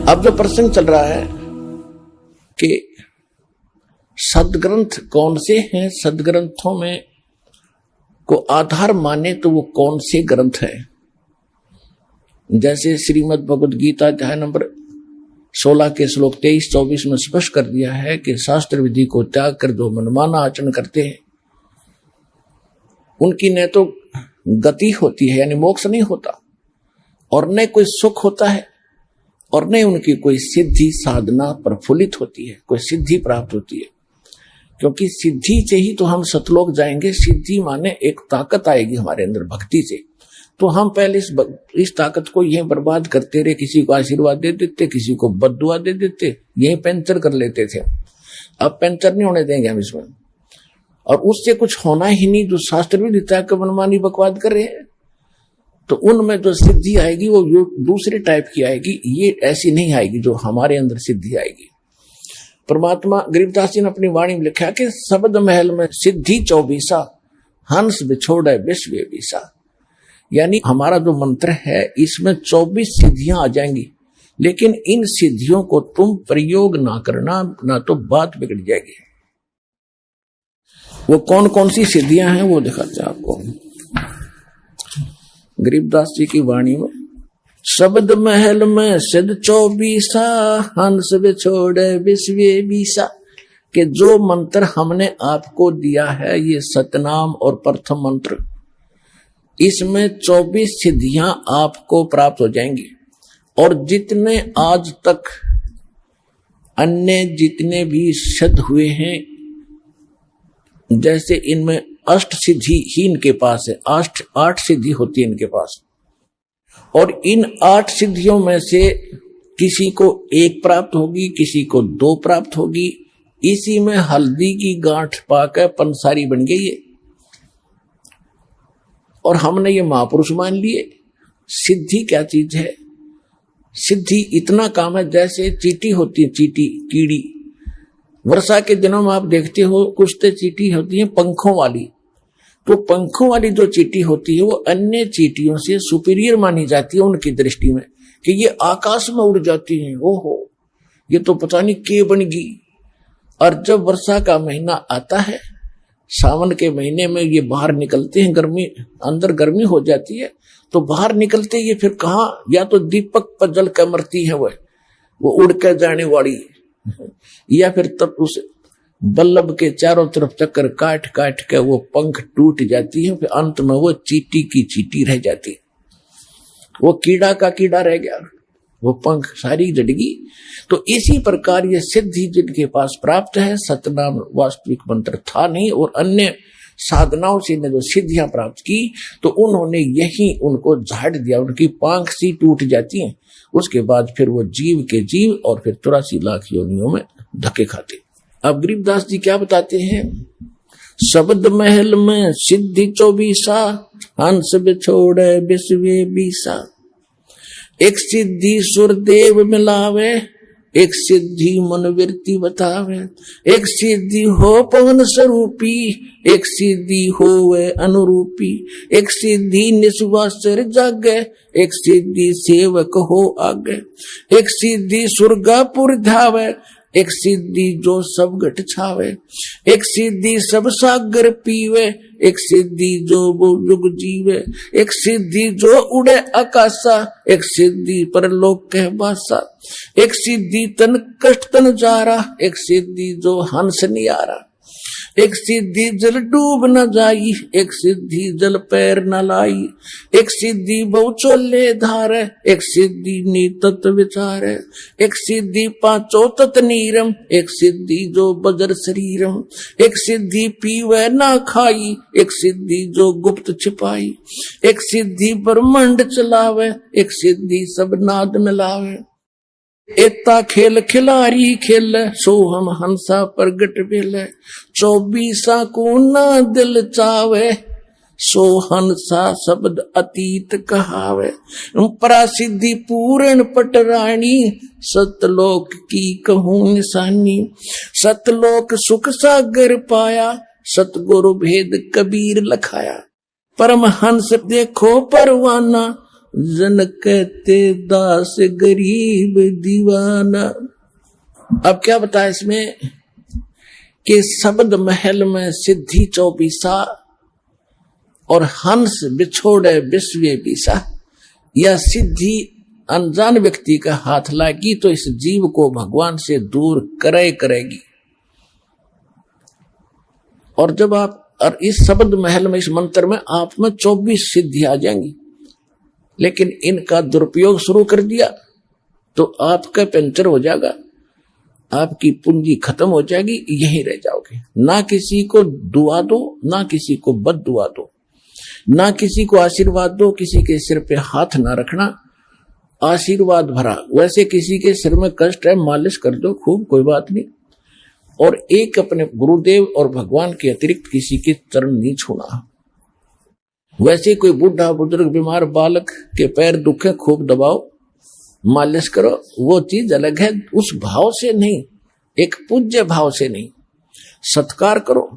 अब जो प्रसंग चल रहा है कि सदग्रंथ कौन से हैं, सदग्रंथों में को आधार माने तो वो कौन से ग्रंथ है। जैसे श्रीमद् भगवद गीता अध्याय नंबर 16 के श्लोक 23-24 में स्पष्ट कर दिया है कि शास्त्र विधि को त्याग कर जो मनमाना आचरण करते हैं उनकी न तो गति होती है यानी मोक्ष नहीं होता, और न कोई सुख होता है, और न उनकी कोई सिद्धि साधना प्रफुल्लित होती है, कोई सिद्धि प्राप्त होती है। क्योंकि सिद्धि से ही तो हम सतलोक जाएंगे। सिद्धि माने एक ताकत आएगी हमारे अंदर भक्ति से। तो हम पहले इस ताकत को यहीं बर्बाद करते रहे, किसी को आशीर्वाद दे देते, किसी को बद्दुआ दे देते, यहीं पैंचर कर लेते थे। अब पैंचर नहीं होने देंगे हम इसमें, और उससे कुछ होना ही नहीं। जो शास्त्र भी देता है कि मनमानी बकवाद कर रहे हैं, तो उनमें जो सिद्धि आएगी वो दूसरे टाइप की आएगी, ये ऐसी नहीं आएगी जो हमारे अंदर सिद्धि आएगी। परमात्मा गरीबदास जी ने अपनी वाणी में लिखा कि शब्द महल में सिद्धि 24 हंस बिछोड़े विश्व बीसा। यानी हमारा जो मंत्र है इसमें 24 सिद्धियां आ जाएंगी, लेकिन इन सिद्धियों को तुम प्रयोग ना करना, ना तो बात बिगड़ जाएगी। वो कौन कौन सी सिद्धियां हैं वो दिखाते हैं आपको गरीबदास जी की वाणी में। शब्द महल में सिद्ध 24 हंस बिछोड़े विश्व बीसा। कि जो मंत्र हमने आपको दिया है ये सतनाम और प्रथम मंत्र, इसमें 24 सिद्धियां आपको प्राप्त हो जाएंगी। और जितने आज तक अन्य जितने भी सिद्ध हुए हैं, जैसे इनमें अष्ट सिद्धि ही इनके पास है, 8 सिद्धि होती है इनके पास, और इन 8 सिद्धियों में से किसी को 1 प्राप्त होगी, किसी को 2 प्राप्त होगी। इसी में हल्दी की गांठ पाकर पंसारी बन गई है, और हमने ये महापुरुष मान लिए। सिद्धि क्या चीज है? सिद्धि इतना काम है जैसे चींटी होती है, चींटी कीड़ी। वर्षा के दिनों में आप देखते हो कुछ तो चींटी होती है पंखों वाली, तो पंखों वाली जो चींटी होती है वो अन्य चींटियों से सुपीरियर मानी जाती है उनकी दृष्टि में, कि ये आकाश में उड़ जाती हैं। ओहो, ये तो पता नहीं के बन गई। और जब वर्षा का महीना आता है, सावन के महीने में ये बाहर निकलते हैं, गर्मी अंदर गर्मी हो जाती है, तो बाहर निकलते ये फिर कहाँ, या तो दीपक पर जल कर मरती है वो उड़ कर जाने वाली, या फिर तब उस बल्लभ के चारों तरफ चक्कर काट काट के वो पंख टूट जाती है, फिर अंत में वो चींटी की चींटी रह जाती है, वो कीड़ा का कीड़ा रह गया, वो पंख सारी जड़गी। तो इसी प्रकार ये सिद्धि जिनके पास प्राप्त है, सतनाम वास्तविक मंत्र था नहीं, और अन्य साधनाओं से ने जो सिद्धियां प्राप्त की, तो उन्होंने यही उनको झाड़ दिया, उनकी पांख सी टूट जाती है। उसके बाद फिर वो जीव के जीव और फिर 84 लाख योनियों में धक्के खाते। अब गरीबदास जी क्या बताते हैं? शब्द महल में सिद्धि 24 हंस बिछोड़े विश्व बीसा। एक सिद्धि सुरदेव मिलावे, एक सिद्धि मनोवृत्ति बतावे। एक सिद्धि हो पवन स्वरूपी, एक सिद्धि हो वे अनुरूपी। एक सिद्धि निस्वासर जागे, एक सिद्धि सेवक हो आगे। एक सिद्धि सुरगापुर धावे, एक सिद्धि जो सब गट छावे। एक सिद्धि सब सागर पीवे, एक सिद्धि जो युग जीवे। एक सिद्धि जो उड़े आकाशा, एक सिद्धि परलोक कह बासा। एक सिद्धि तन कष्ट तन जारा, एक सिद्धि जो हंस नियारा। एक सिद्धि जल डूब न जाई, एक सिद्धि जल पैर न लाई। एक सिद्धि बहु चोले धारे, एक सिद्धि नीतत विचारे। एक सिद्धि पांचों तत नीरम, एक सिद्धि जो बजर शरीरम। एक सिद्धि पीवे ना खाई, एक सिद्धि जो गुप्त छिपाई। एक सिद्धि ब्रह्मांड चलावे, एक सिद्धि सब नाद मिलावे। एता खेल खिलारी खेल, सो हम हंसा प्रगट भेल। 24 को ना दिल चावे, सो हंसा शब्द अतीत कहावे। परासिद्धि पूर्ण पटरानी, सतलोक की कहूं निशानी। सतलोक सुख सागर पाया, सतगुरु भेद कबीर लखाया। परमहंस देखो परवाना, जन कहते दास गरीब दीवाना। अब क्या बताया इसमें कि शब्द महल में सिद्धि चौबीसा और हंस बिछोड़े विश्व बीसा। यह सिद्धि अनजान व्यक्ति का हाथ लागी तो इस जीव को भगवान से दूर करेगी। और जब आप और इस शब्द महल में, इस मंत्र में आप में 24 सिद्धि आ जाएंगी, लेकिन इनका दुरुपयोग शुरू कर दिया तो आपका पंचर हो जाएगा, आपकी पूंजी खत्म हो जाएगी, यहीं रह जाओगे। ना किसी को दुआ दो, ना किसी को बद दुआ दो, ना किसी को आशीर्वाद दो, किसी के सिर पे हाथ ना रखना, आशीर्वाद भरा। वैसे किसी के सिर में कष्ट है, मालिश कर दो खूब, कोई बात नहीं। और एक अपने गुरुदेव और भगवान के अतिरिक्त किसी के चरण नहीं छूना। वैसे कोई बूढ़ा बुजुर्ग बीमार बालक के पैर दुखे, खूब दबाओ, मालिश करो, वो चीज अलग है। उस भाव से नहीं, एक पूज्य भाव से नहीं, सत्कार करो,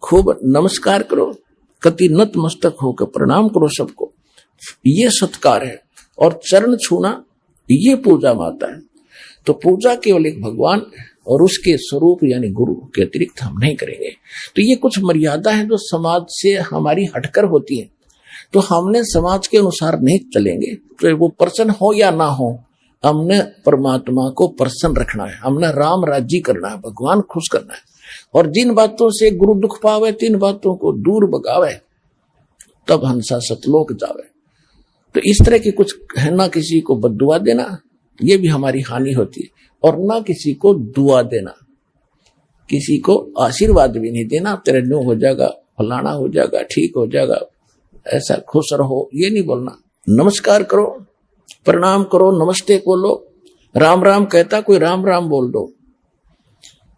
खूब नमस्कार करो, कति नतमस्तक होकर प्रणाम करो सबको, ये सत्कार है। और चरण छूना ये पूजा माता है। तो पूजा केवल एक भगवान और उसके स्वरूप यानी गुरु के अतिरिक्त हम नहीं करेंगे। तो ये कुछ मर्यादा है जो समाज से हमारी हटकर होती है, तो हमने समाज के अनुसार नहीं चलेंगे। तो वो प्रसन्न हो या ना हो, हमने परमात्मा को प्रसन्न रखना है, हमने राम राज्य करना है, भगवान खुश करना है। और जिन बातों से गुरु दुख पावे, तीन बातों को दूर भगावे, तब हंसा सतलोक जावे। तो इस तरह की कुछ है, ना किसी को बद्दुआ देना, ये भी हमारी हानि होती है, और ना किसी को दुआ देना, किसी को आशीर्वाद भी नहीं देना, तेरे न्यू हो जाएगा, फलाना हो जाएगा, ठीक हो जाएगा, ऐसा खुश रहो, ये नहीं बोलना। नमस्कार करो, प्रणाम करो, नमस्ते बोलो। राम राम कहता कोई राम राम बोल दो,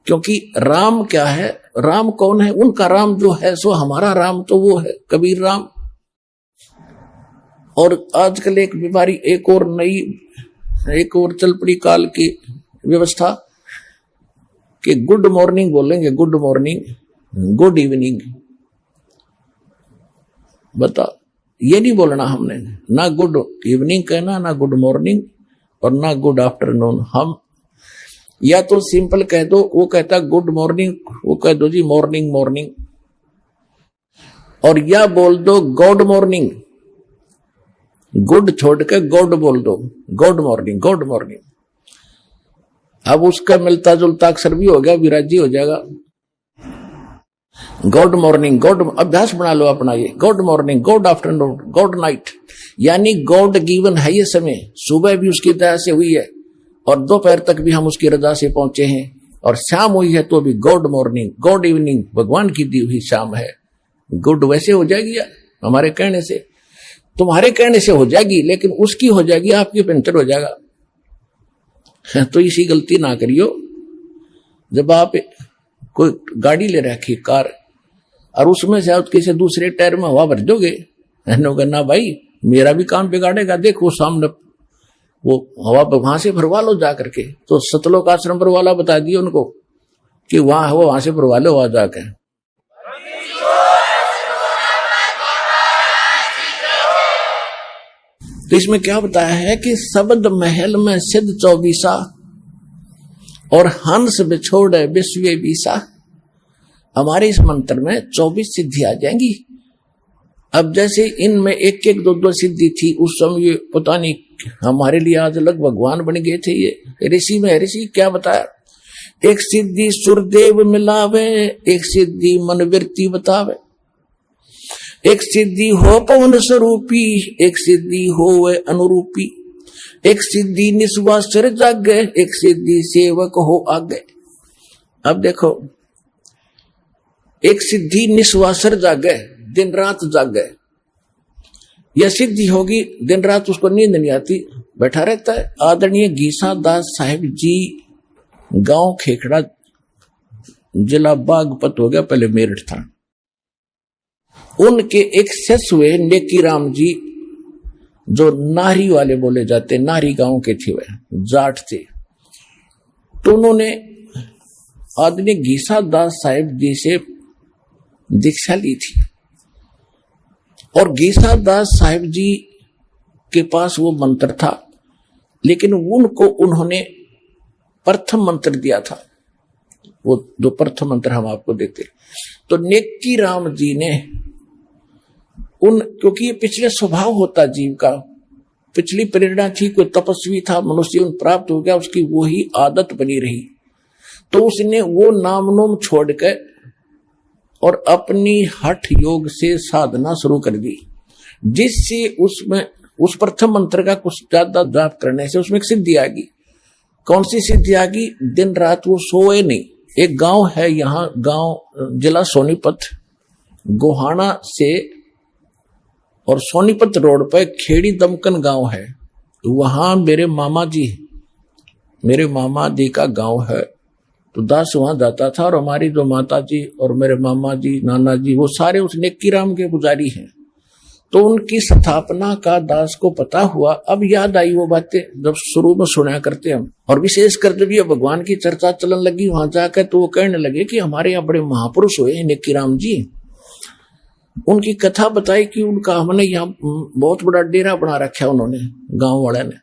क्योंकि राम क्या है, राम कौन है, उनका राम जो है सो हमारा राम तो वो है कबीर राम। और आजकल एक बीमारी, एक और नई, एक और चल पड़ी काल की व्यवस्था कि गुड मॉर्निंग बोलेंगे, गुड मॉर्निंग, गुड इवनिंग। बता, ये नहीं बोलना हमने, ना गुड इवनिंग कहना, ना गुड मॉर्निंग और ना गुड आफ्टरनून। हम या तो सिंपल कह दो, वो कहता गुड मॉर्निंग, वो कह दो जी मॉर्निंग मॉर्निंग, और या बोल दो गॉड मॉर्निंग, गुड छोड़ के गॉड बोल दो, गॉड मॉर्निंग, गॉड मॉर्निंग। अब उसका मिलता जुलता अक्षर भी हो गया, विराजी हो जाएगा। गॉड मॉर्निंग, गॉड, अभ्यास बना लो अपना ये, God morning, God afternoon, God night, यानी गॉड गिवन है ये समय। सुबह भी उसकी दया से हुई है और दोपहर तक भी हम उसकी रजा से पहुंचे हैं, और शाम हुई है तो भी गॉड मॉर्निंग, गॉड इवनिंग, भगवान की दी हुई शाम है। गुड वैसे हो जाएगी हमारे कहने से, तुम्हारे कहने से हो जाएगी, लेकिन उसकी हो जाएगी, आपकी पंचर हो जाएगा। तो इसी गलती ना करियो। जब आप कोई गाड़ी ले रखी कार, और उसमें से आप किसी दूसरे टायर में हवा भर दोगे, ना भाई मेरा भी काम बिगाड़ेगा, देखो सामने वो हवा वहां से भरवा लो जा करके। तो सतलोक आश्रम पर वाला बता दिए उनको कि वहां हवा वहां से भरवा लो, वहां जाकर। तो इसमें क्या बताया है कि शब्द महल में सिद्ध चौबीसा और हंस बिछोड़े विश्व बीसा। हमारे इस मंत्र में 24 सिद्धि आ जाएंगी। अब जैसे इनमें एक एक दो दो सिद्धि थी, उस समय पता नहीं हमारे लिए आज अलग भगवान बन गए थे। ये ऋषि में ऋषि क्या बताया, एक सिद्धि सुरदेव मिलावे, एक सिद्धि मनवृत्ति बतावे, एक सिद्धि हो पवन स्वरूपी, एक सिद्धि हो वे अनुरूपी, एक सिद्धि निस्वासर जागे, एक सिद्धि सेवक हो आगे। अब देखो, एक सिद्धि निस्वासर जागे, दिन रात जागे, यह सिद्धि होगी, दिन रात उसको नींद नहीं आती, बैठा रहता है। आदरणीय गीसा दास साहिब जी, गांव खेखड़ा, जिला बागपत हो गया, पहले मेरठ था। उनके एक शिष्य हुए नेकी राम जी, जो नारी वाले बोले जाते, नारी गांव के थे, वह जाट थे। तो उन्होंने आदरणीय गीसा दास साहिब जी से दीक्षा ली थी। और गीसा दास साहिब जी के पास वो मंत्र था, लेकिन उनको उन्होंने प्रथम मंत्र दिया था। वो जो प्रथम मंत्र हम आपको देते, तो नेक्की राम जी ने क्योंकि ये पिछले स्वभाव होता जीव का, पिछली प्रेरणा थी, कोई तपस्वी था, मनुष्य जीवन प्राप्त हो गया, उसकी वो ही आदत बनी रही, तो उसने वो नाम नोम छोड़कर और अपनी हठ योग से साधना शुरू कर दी, जिससे उसमें उस प्रथम मंत्र का कुछ ज्यादा जाप करने से उसमें एक सिद्धि आ गई। कौन सी सिद्धि आ गई? दिन रात वो सोए नहीं। एक गांव है यहाँ, गांव जिला सोनीपत, गोहाना से और सोनीपत रोड पर खेड़ी दमकन गांव है, वहां मेरे मामा जी का गांव है। तो दास वहां जाता था, और हमारी जो माता जी और मेरे मामा जी, नाना जी, वो सारे उस नेक्की राम के पुजारी हैं। तो उनकी स्थापना का दास को पता हुआ। अब याद आई वो बातें जब शुरू में सुना करते हम, और विशेषकर जब ये भगवान की चर्चा चलन लगी वहां जाकर, तो वो कहने लगे कि हमारे यहाँ बड़े महापुरुष हुए नेक्की राम जी। उनकी कथा बताई कि उनका हमने यहाँ बहुत बड़ा डेरा बना रखा है उन्होंने, गांव वाले ने,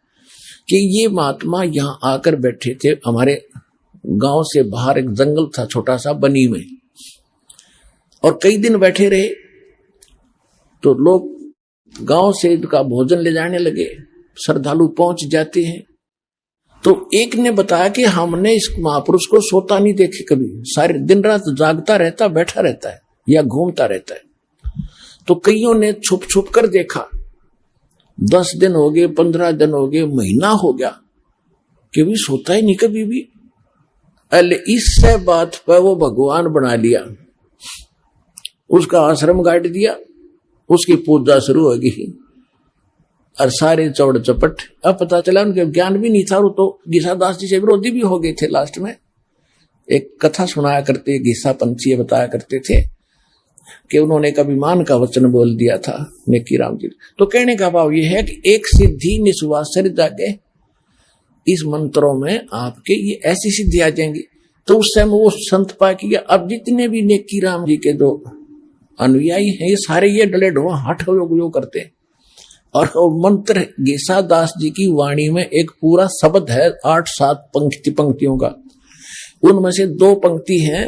कि ये महात्मा यहाँ आकर बैठे थे। हमारे गांव से बाहर एक जंगल था छोटा सा बनी में, और कई दिन बैठे रहे। तो लोग गांव से इनका भोजन ले जाने लगे, श्रद्धालु पहुंच जाते हैं। तो एक ने बताया कि हमने इस महापुरुष को सोता नहीं देखे कभी, सारे दिन रात जागता रहता, बैठा रहता है या घूमता रहता है। तो कईयों ने छुप छुप कर देखा, 10 दिन हो गए, 15 दिन हो गए, महीना हो गया कि भी सोता ही नहीं कभी भी। अले इससे बात पर वो भगवान बना लिया, उसका आश्रम गाड़ दिया, उसकी पूजा शुरू हो गई, और सारे चौड़ चपट। अब पता चला उनके ज्ञान भी नहीं था, वो तो गीसादास जी से विरोधी भी हो गए थे। लास्ट में एक कथा सुनाया करते, गीसा पंथी बताया करते थे कि उन्होंने एक अभिमान का वचन बोल दिया था नेक्की राम जी। तो कहने का भाव यह है कि एक सिद्धि निस्वासर जागे, इस मंत्रों में आपके ये ऐसी सिद्धि आ जाएंगी। तो उस समय वो संत पा किया। अब जितने भी नेक्की राम जी के जो अनुयायी हैं, ये सारे ये डले ढोआ हठ योग करते हैं। और मंत्र गीसादास जी की वाणी में एक पूरा शब्द है, 8-7 पंक्तियों का। उनमें से 2 पंक्ति हैं,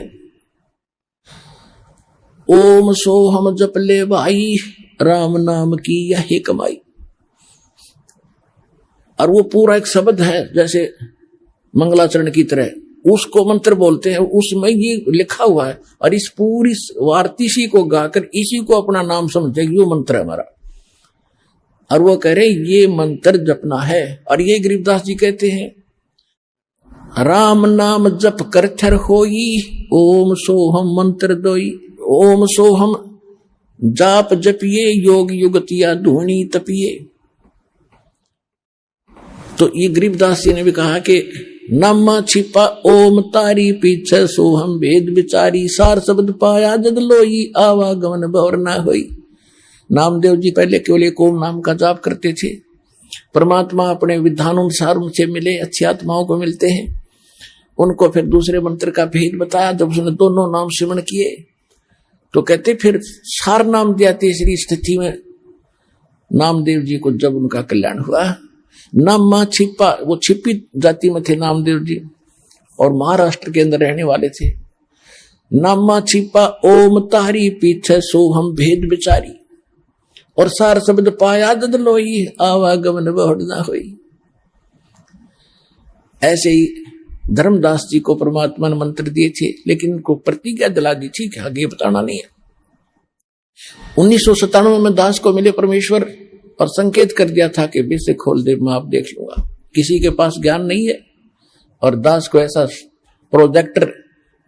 ओम सोहम जप ले भाई, राम नाम की यही कमाई। और वो पूरा एक शब्द है जैसे मंगलाचरण की तरह, उसको मंत्र बोलते हैं, उसमें ये लिखा हुआ है। और इस पूरी वार्तिशी को गाकर इसी को अपना नाम समझे, ये मंत्र है हमारा। और वो कह रहे ये मंत्र जपना है। और ये गरीबदास जी कहते हैं, राम नाम जप कर थर होई, ओम सोहम मंत्र दोई। ओम सोहम जाप जपिए, योग युगतिया धूनी तपिए। तो ये गरीबदास जी ने भी कहा कि नामा छिपा ओम तारी, पीछे सोहम भेद विचारी, सार शब्द पाया जद लोई, आवागमन भवर ना होई। नामदेव जी पहले केवल एक ओम नाम का जाप करते थे। परमात्मा अपने विधान अनुसार उनसे मिले, अच्छी आत्माओं को मिलते हैं। उनको फिर दूसरे मंत्र का भेद बताया। जब उसने दोनों नाम सिमरण किए तो कहते फिर सार नाम दिया। तीसरी स्थिति में नामदेव जी को जब उनका कल्याण हुआ, नामा छिपा, वो छिपी जाति में थे नामदेव जी और महाराष्ट्र के अंदर रहने वाले थे। नामा छिपा ओम तारी, पीछे सोहम भेद विचारी, और सार शब्द पाया जद लोई, आवागमन बहुड़ ना होई। ऐसे ही धर्मदास जी को परमात्मा ने मंत्र दिए थे, लेकिन उनको प्रतिज्ञा दिला दी थी कि आगे बताना नहीं है। 1997 में दास को मिले परमेश्वर और संकेत कर दिया था कि बेसे खोल दे, मैं आप देख लूंगा। किसी के पास ज्ञान नहीं है। और दास को ऐसा प्रोजेक्टर,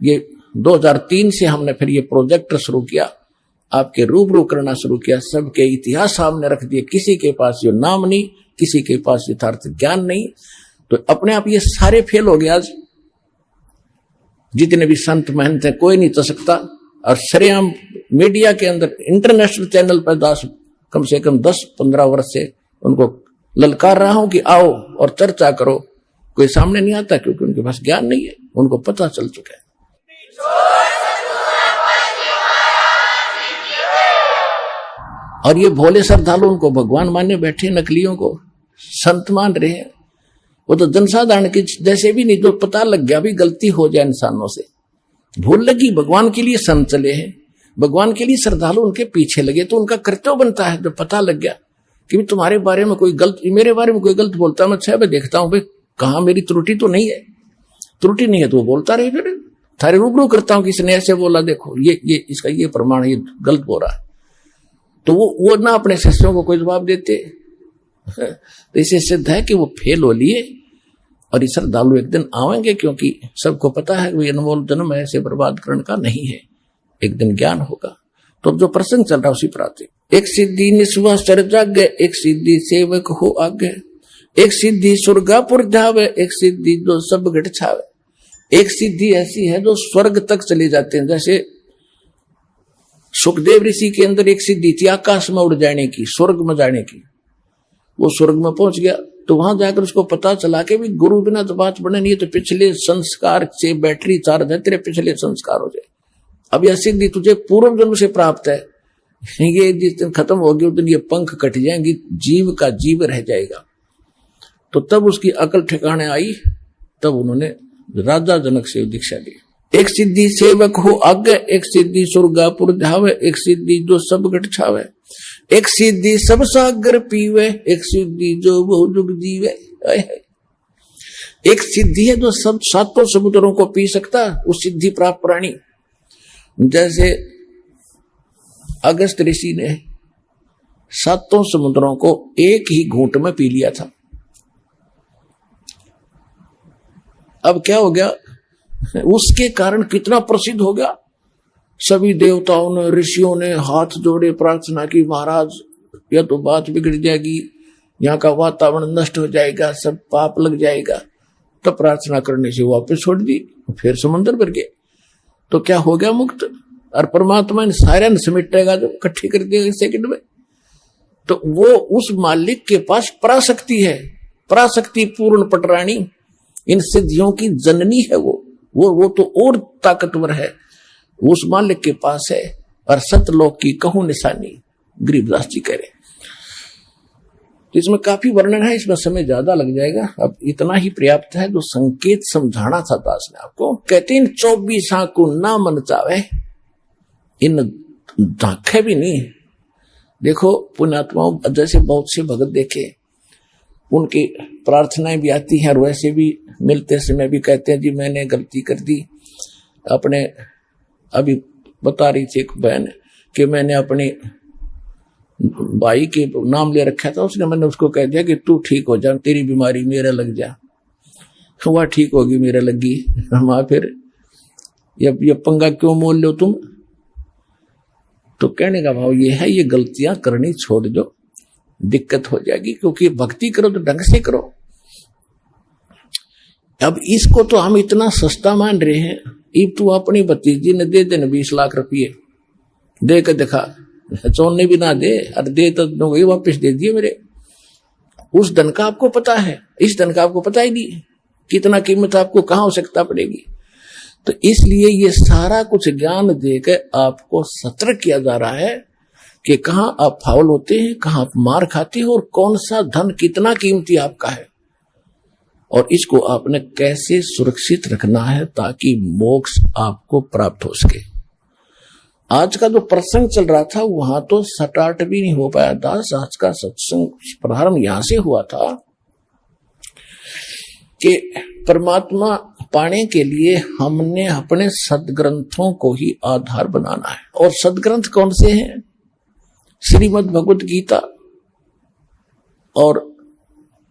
ये 2003 से हमने फिर ये प्रोजेक्टर शुरू किया, आपके रूबरू करना शुरू किया, सबके इतिहास सामने रख दिए। किसी के पास ये नाम नहीं, किसी के पास यथार्थ ज्ञान नहीं, तो अपने आप ये सारे फेल हो गए। आज जितने भी संत महंत हैं कोई नहीं चल सकता। और सरेआम मीडिया के अंदर इंटरनेशनल चैनल पर दास कम से कम 10-15 वर्ष से उनको ललकार रहा हूं कि आओ और चर्चा करो, कोई सामने नहीं आता क्योंकि उनके पास ज्ञान नहीं है, उनको पता चल चुका है। और ये भोले श्रद्धालु उनको भगवान मानने बैठे, नकलियों को संत मान रहे हैं। वो तो जनसाधारण की जैसे भी नहीं, जो पता लग गया भी गलती हो जाए इंसानों से, भूल लगी, भगवान के लिए संत चले हैं, भगवान के लिए श्रद्धालु उनके पीछे लगे, तो उनका कर्तव्य बनता है जब पता लग गया कि तुम्हारे बारे में कोई गलत, मेरे बारे में कोई गलत बोलता है, मैं 6 बजे देखता हूं भाई कहां मेरी त्रुटि तो नहीं है, त्रुटि नहीं है तो वो बोलता रहे, फिर थारे रूबरू करता हूं किसने ऐसे बोला, देखो ये इसका ये प्रमाण, ये गलत बोल रहा है, तो वो ना अपने शिष्यों को कोई जवाब देते। तो इसे सिद्ध है कि वो फेल हो लिए और ये श्रद्धालु एक दिन आवेंगे, क्योंकि सबको पता है कि अनमोल जन्म ऐसे बर्बाद करने का नहीं है, एक दिन ज्ञान होगा। तो अब जो प्रसंग चल रहा है उसी पर आते, एक सिद्धि निस्वा सर जागे, एक सिद्धि सेवक हो आगे, एक सिद्धि स्वर्गापुर जावे, एक सिद्धि जो सब घट छावे। एक सिद्धि ऐसी है जो स्वर्ग तक चले जाते हैं, जैसे सुखदेव ऋषि के अंदर एक सिद्धि थी आकाश में उड़ जाने की, स्वर्ग में जाने की। वो स्वर्ग में पहुंच गया तो वहां जाकर उसको पता चला कि भी गुरु बिना तो बात बने नहीं, तो पिछले संस्कार से बैटरी चार्ज है, तेरे पिछले संस्कार हो जाए। अब यह सिद्धि तुझे पूर्व जन्म से प्राप्त है, ये जिस दिन खत्म होगी उस दिन ये पंख कट जाएंगी, जीव का जीव रह जाएगा। तो तब उसकी अकल ठिकाने आई, तब उन्होंने राजा जनक से दीक्षा ली। एक सिद्धि सेवक हो आगे, एक सिद्धि स्वर्गापुर जावे, एक सिद्धि जो सब घट छावे, एक सिद्धि सब सागर पीवे, एक सिद्धि जो बहु जुग जीवे। एक सिद्धि है जो सब 7 समुद्रों को पी सकता, उस सिद्धि प्राप्त प्राणी। जैसे अगस्त ऋषि ने 7 समुद्रों को एक ही घूंट में पी लिया था। अब क्या हो गया, उसके कारण कितना प्रसिद्ध हो गया, सभी देवताओं ने, ऋषियों ने हाथ जोड़े, प्रार्थना की, महाराज यह तो बात बिगड़ जाएगी, यहाँ का वातावरण नष्ट हो जाएगा, सब पाप लग जाएगा। तो प्रार्थना करने से वापस छोड़ दी, फिर समुद्र भर गए, तो क्या हो गया, मुक्त। और परमात्मा ने सारे समेटेगा जब इकट्ठी कर दिया सेकंड में। तो वो उस मालिक के पास पराशक्ति है, पराशक्ति पूर्ण पटरानी, इन सिद्धियों की जननी है वो तो और ताकतवर है, उस मालिक के पास है। और सतलोक की कहूं निशानी, गरीबदास जी कह रहे। तो इसमें काफी वर्णन है, इसमें समय ज्यादा लग जाएगा, अब इतना ही पर्याप्त है जो संकेत समझाना था दास ने आपको। कहते हैं 24 को ना मन चावे, इन झांखे भी नहीं। देखो पुण्यात्माओं, जैसे बहुत से भगत देखे, उनकी प्रार्थनाएं भी आती हैं और वैसे भी मिलते समय भी कहते हैं जी मैंने गलती कर दी। अपने अभी बता रही थी एक बहन कि मैंने अपने भाई के नाम ले रखा था, उसने, मैंने उसको कह दिया कि तू ठीक हो जा, तेरी बीमारी मेरे लग जा, वह ठीक होगी मेरे लगी। हम फिर ये पंगा क्यों मोल लो तुम। तो कहने का भाव ये है, ये गलतियां करनी छोड़ दो, दिक्कत हो जाएगी, क्योंकि भक्ति करो तो ढंग से करो। अब इसको तो हम इतना सस्ता मान रहे हैं, इब तू अपनी भतीजी ने दे देना 20 लाख रुपये, दे के दिखा, चोरने भी ना दे, और दे तो वही वापिस दे दिए मेरे। उस धन का आपको पता है, इस धन का आपको पता ही नहीं कितना कीमत आपको कहां आवश्यकता पड़ेगी। तो इसलिए ये सारा कुछ ज्ञान देकर आपको सतर्क किया जा रहा है कि कहां आप फाउल होते हैं, कहां आप मार खाते हो, और कौन सा धन कितना कीमती आपका है, और इसको आपने कैसे सुरक्षित रखना है ताकि मोक्ष आपको प्राप्त हो सके। आज का जो प्रसंग चल रहा था वहां तो स्टार्ट भी नहीं हो पाया दास। आज का सत्संग प्रारंभ यहां से हुआ था कि परमात्मा पाने के लिए हमने अपने सदग्रंथों को ही आधार बनाना है। और सदग्रंथ कौन से हैं? श्रीमद् भगवत गीता और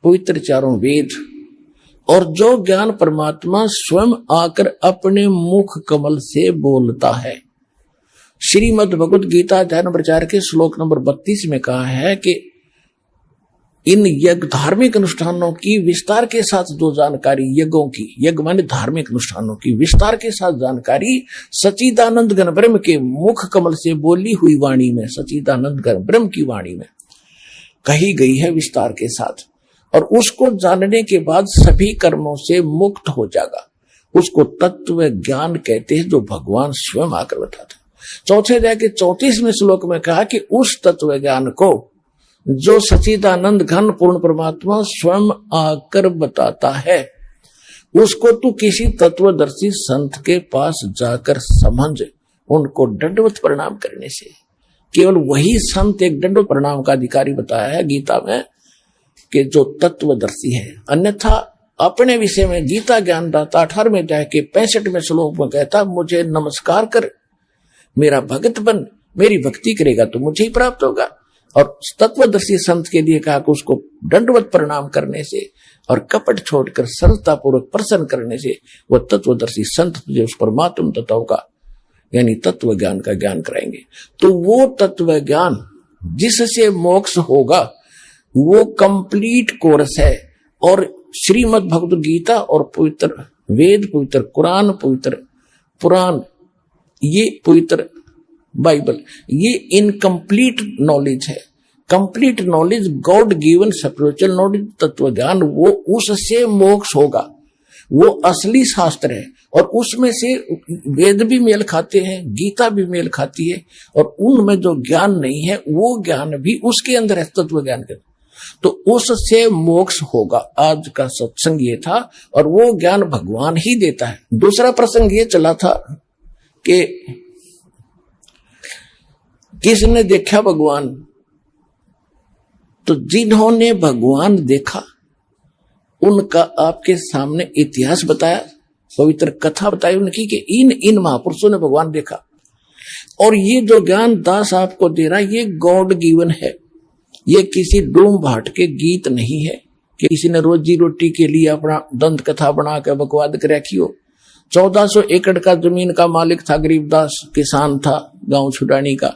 पवित्र चारों वेद, और जो ज्ञान परमात्मा स्वयं आकर अपने मुख कमल से बोलता है। श्रीमद् भगवत गीता अध्याय नंबर 4 के श्लोक नंबर 32 में कहा है कि इन यज्ञ धार्मिक अनुष्ठानों की विस्तार के साथ जो जानकारी, यज्ञों की, यज्ञ माने धार्मिक अनुष्ठानों की विस्तार के साथ जानकारी सच्चिदानंद घन ब्रह्म के मुख कमल से बोली हुई वाणी में, सच्चिदानंद घन ब्रह्म की वाणी में कही गई है विस्तार के साथ। और उसको जानने के बाद सभी कर्मों से मुक्त हो जाएगा। उसको तत्व ज्ञान कहते हैं, जो भगवान स्वयं आकर बताता। चौथे जाके 34वें श्लोक में कहा कि उस तत्व ज्ञान को जो सच्चिदानंद घन पूर्ण परमात्मा स्वयं आकर बताता है, उसको तू किसी तत्वदर्शी संत के पास जाकर समझ, उनको दंडवत प्रणाम करने से। केवल वही संत एक दंडवत प्रणाम का अधिकारी बताया है गीता में कि जो तत्वदर्शी है। अन्यथा अपने विषय में गीता ज्ञानदाता 18वें अध्याय के 65वें श्लोक में कहता, मुझे नमस्कार कर, मेरा भगत बन, मेरी भक्ति करेगा तो मुझे ही प्राप्त होगा। और तत्वदर्शी संत के लिए कहा कि उसको दंडवत प्रणाम करने से और कपट छोड़कर सरलता पूर्वक प्रसन्न करने से वह तत्वदर्शी संत तुझे उस परमात्म तत्व का यानी तत्व ज्ञान का ज्ञान कराएंगे। तो वो तत्व ज्ञान जिससे मोक्ष होगा वो कंप्लीट कोर्स है। और श्रीमद् भगवद गीता और पवित्र वेद, पवित्र कुरान, पवित्र पुराण, ये पवित्र बाइबल, ये इनकम्प्लीट नॉलेज है। Complete knowledge God given spiritual knowledge, तत्व ज्ञान, वो उससे मोक्ष होगा, वो असली शास्त्र है। और उसमें से वेद भी मेल खाते हैं, गीता भी मेल खाती है, और उनमें जो ज्ञान नहीं है वो ज्ञान भी उसके अंदर है, तत्व ज्ञान के। तो उससे मोक्ष होगा। आज का सत्संग ये था, और वो ज्ञान भगवान ही देता है। दूसरा प्रसंग ये चला था कि किसने देखा भगवान, तो जिन्होंने भगवान देखा उनका आपके सामने इतिहास बताया, पवित्र कथा बताई उनकी कि इन महापुरुषों ने भगवान देखा। और ये जो ज्ञान दास आपको दे रहा है ये गॉड गिवन है, ये किसी डूम भाट के गीत नहीं है कि किसी ने रोजी रोटी के लिए अपना दंत कथा बना के बकवाद कर रखी हो। 1400 एकड़ का जमीन का मालिक था, गरीबदास किसान था, गांव छुड़ानी का,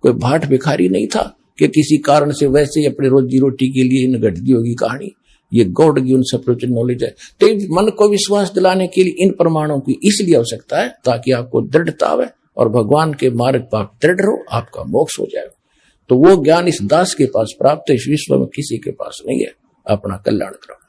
कोई भाट भिखारी नहीं था कि किसी कारण से वैसे ही अपने रोजी रोटी के लिए इन घट दी होगी कहानी। ये गॉड गिवन स्पिरिचुअल नॉलेज है। तो मन को विश्वास दिलाने के लिए इन प्रमाणों की इसलिए आवश्यकता है ताकि आपको दृढ़ता आवे और भगवान के मार्ग पर आप दृढ़ रहो, आपका मोक्ष हो जाएगा। तो वो ज्ञान इस दास के पास प्राप्त है, इस विश्व में किसी के पास नहीं है। अपना कल्याण करो।